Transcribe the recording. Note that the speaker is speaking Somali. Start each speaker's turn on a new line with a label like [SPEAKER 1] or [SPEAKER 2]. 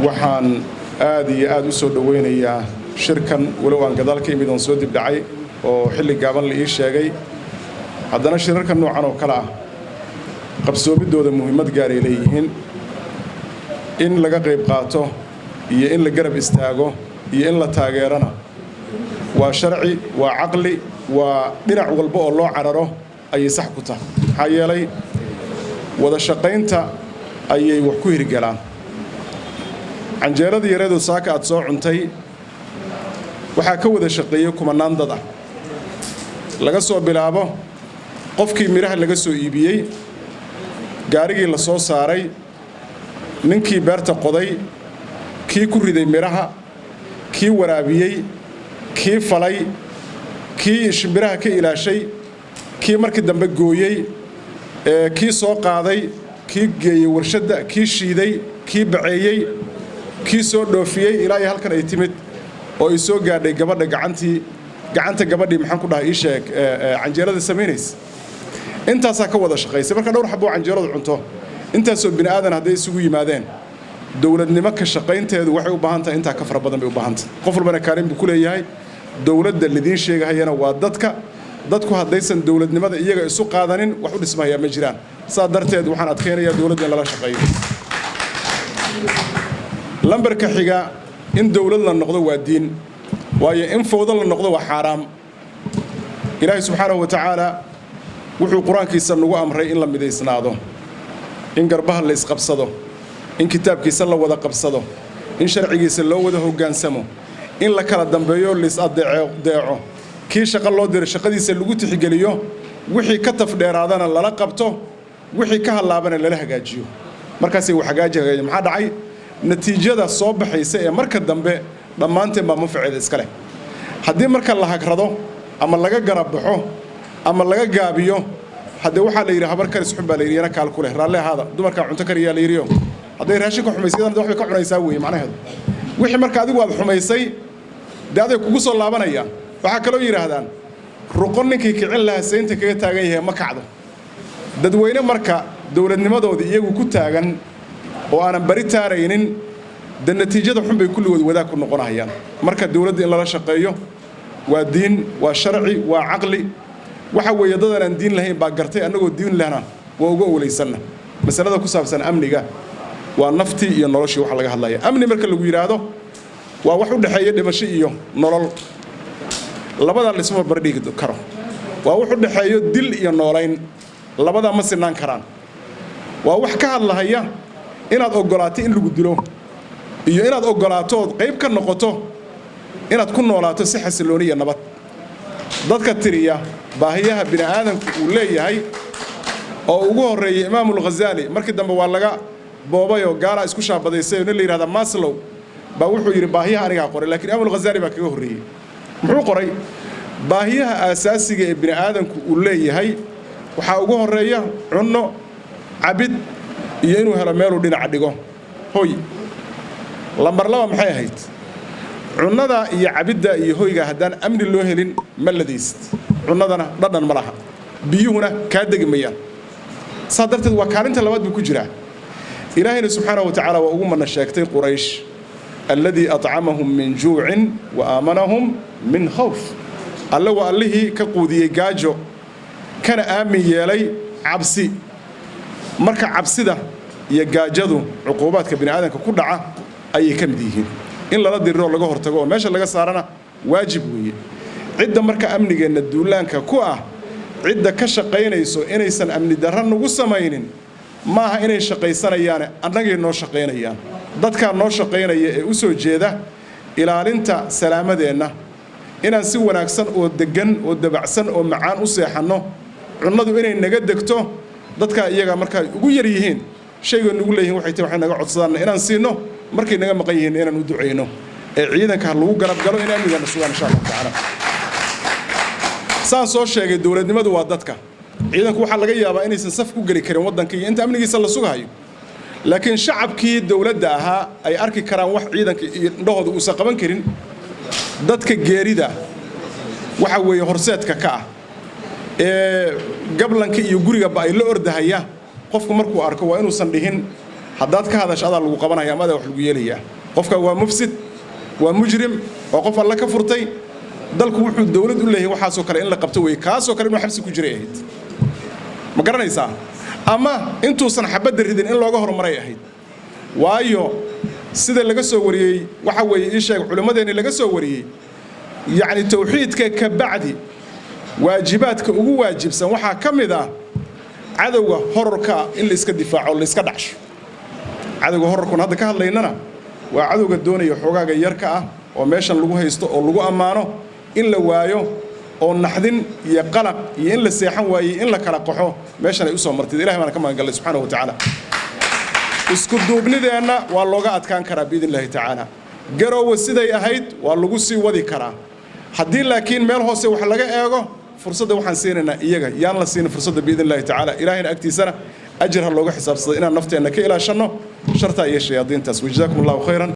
[SPEAKER 1] waxaan aad iyo aad u soo dhaweynayaa shirkan walow aan gadaal ka imid oon soo dibdhacay oo xilli gaaban la ii sheegay haddana shirarka noocan oo kale ah qabsoomidooda muhiimad gaar ay leeyihiin in laga qayb qaato iyo in la garab istaago iyo in la taageerana waa sharci waa caqli waa dhinac walba oo loo cararo ayay sax ku tahay maxaa yeelay wada shaqaynta ayay wax ku hirgalaan canjeerada yareedu saaka aad soo cuntay waxaa ka wada shaqeeyay kumanaan dad ah laga soo bilaabo qofkii miraha laga soo iibiyey gaarigii la soo saaray ninkii beerta qoday kii ku riday miraha kii waraabiyey kii falay kii shimbiraha ka ilaashay kii markii dambe gooyey kii soo qaaday kii geeyey warshadda kii shiiday kii baceeyey kii soo dhoofiyey ilaa iyo halkan ay timid oo ay soo gaadhay gacanta gabadhii maxaan ku dhahay ii sheeg canjeerada samaynaysa intaasaa ka wada shaqaysay marka dhowr xaboo canjeeradu cunto intaasoo bini aadan hadday isugu yimaadeen dowladnimo ka shaqaynteedu waxay u baahan tahay intaa ka fara badan bay u baahan tahay qof walbana kaalin buu ku leeyahay dowladda lidiin sheegahayana waa dadku haddaysan dowladnimada iyaga isu qaadanin wax u dhismahayaa ma jiraan saa darteed waxaan adkaynayaa dowladda in lala shaqeeyo lambarka xiga in dowlad la noqdo waa diin waayo in fowdo la noqdo waa xaaraam ilaahay subxaanahu wa tacaala wuxuu qur-aankiisa nagu amray in la midaysnaado in garbaha la isqabsado in kitaabkiisa la wada qabsado in sharcigiisa loo wada hoggaansamo in la kala dambeeyo liis-adeeco kii shaqo loo diro shaqadiisa lagu tixgeliyo wixii ka tafdheeraadana lala qabto wixii ka hallaabana lala hagaajiyo markaasay wax hagaajiyeen maxaa dhacay natiijada soo baxaysa ee marka dambe dhammaanteen baa manfaceeda iska leh haddii marka la hagrado ama laga garabbaxo ama laga gaabiyo haddee waxaa la yidhi habar karis xun baa la yidhi yana kaal ku leh raalle ahaada dumarkaa cunto kariyaa la yidhiyo hadday raashin ka xumaysadaan waxbay ka cunaysaa weeye macnaheedu wixii marka adigu aad xumaysay dee aday kugu soo laabanayaan waxaa kaloo yidhaahdaan ruqon ninkii kicin lahaa saynta kaga taagan yahay ma kacdo dadweyne marka dowladnimadooda iyagu ku taagan oo aanan bari taaraynin de natiijada xun bay kulligood wadaag ku noqonayaan marka dowladda in lala shaqeeyo waa diin waa sharci waa caqli waxa weeye dadaan aan diin lahayn baa gartay annagoo diin lehna waa uga ooleysanna masalada ku saabsan amniga waa naftii iyo noloshii waxa laga hadlaya amni marka lagu yidhaahdo waa wax u dhexeeya dhimasho iyo nolol labadaa la isma barbardhigi karo waa wax u dhexeeyo dil iyo noolayn labadaa ma sinaan karaan waa wax ka hadlahaya inaad oggolaato in lagu dilo iyo inaad oggolaato ood qayb ka noqoto inaad ku noolaato si xasilooni iyo nabad dadka tiriya baahiyaha bini aadanku uu leeyahay oo ugu horreeyay imaamul ghazaali markii dambe waa laga boobayoo gaalaa isku shaabadaysay oo nin la yidhahda maslow baa wuxuu yidhi baahiyaha anigaa qoray laakiin imaamul ghazaali baa kaga horreeyey muxuu qoray baahiyaha aasaasiga ee bini aadanku uu leeyahay waxaa ugu horreeya cunno cabid iyo inuu helo meeluu dhinaca dhigo hoy lambar laba maxay ahayd cunnada iyo cabidda iyo hoyga haddaan amni loo helin ma ladaysid cunnadana dhadhan ma laha biyuhuna kaa degi mayaan saa darteed waa kaalinta labaad buu ku jiraa ilaahayna subxaanahu wa tacaala waa ugu mana sheegtay quraysh alladii atcamahum min juucin wa aamanahum min khawf alle waa allihii ka quudiyey gaajo kana aamin yeelay cabsi marka cabsida iyo gaajadu cuquubaadka bini aadanka ku dhaca ayay ka mid yihiin in lala diriro laga hortago oo meesha laga saarana waajib weeye cidda marka amnigeenna duulaanka ku ah cidda ka shaqaynayso inaysan amni darro nagu samaynin maaha inay shaqaysanayaane annagay noo shaqaynayaan dadkaa noo shaqaynaya ee u soo jeeda ilaalinta salaamadeenna inaan si wanaagsan oo deggan oo dabacsan oo macaan u seexanno cunnadu inay naga degto dadkaa iyaga markaa ugu yar yihiin shayga nagu leeyihiin waxay tahay waxay naga codsadaan inaan siino markay naga maqan yihiin inaan u duceyno ee ciidanka lagu garab galo in amnigaana sugaan insha Allah tacaala saan soo sheegay dowladnimadu waa dadka ciidanku waxa laga yaabaa inaysan saf ku gali karin wadanka iyo inta amnigiisa la sugayo laakiin shacabkii dowladda ahaa ay arki karaan wax ciidanka indhahooda uusan qaban karin dadka geerida waxa weeye horseedka ka ah ee gablanka iyo guriga ba ay la ordahaya qofku markuu arko waa inuusan dhihin haddaad ka hadasho adaa lagu qabanaya ama adaa wax lagu yeelayaa qofka waa mufsid waa mujrim oo qof alla ka furtay dalku wuxuu dawlad u leeyahay waxaasoo kale in la qabto way kaasoo kale inuu xabsi ku jiray ahayd ma garanaysaa ama intuusan xabadda ridin in looga hormaray ahayd waayo sida laga soo wariyey waxa weeye ii sheeg culimmadeeni laga soo wariyey yacni tawxiidka ka bacdi waajibaadka ugu waajibsan waxaa ka mid ah cadowga horarka in la iska difaaco la iska dhacsho cadowga horarkuna hadda ka hadlaynana waa cadowga doonaya xoogaaga yarka ah oo meeshan lagu haysto oo lagu ammaano in la waayo oo naxdin iyo qalaq iyo in la seexan waayey in la kala qaxo meeshan ay u soo martay ilaahay baan ka magangalay subxaanahu wa tacaala isku duubnideenna waa looga adkaan karaa biidnillaahi tacaala garoowe siday ahayd waa lagu sii wadi karaa haddii laakiin meel hoose wax laga eego fursadda waxaan siinaynaa iyaga yaan la siinin fursadda biidnillaahi tacaala ilaahayna agtiisana ajir ha looga xisaabsado inaan nafteenna ka ilaashanno shartaa iyo shayaadiintaas wajazaakum allahu khayran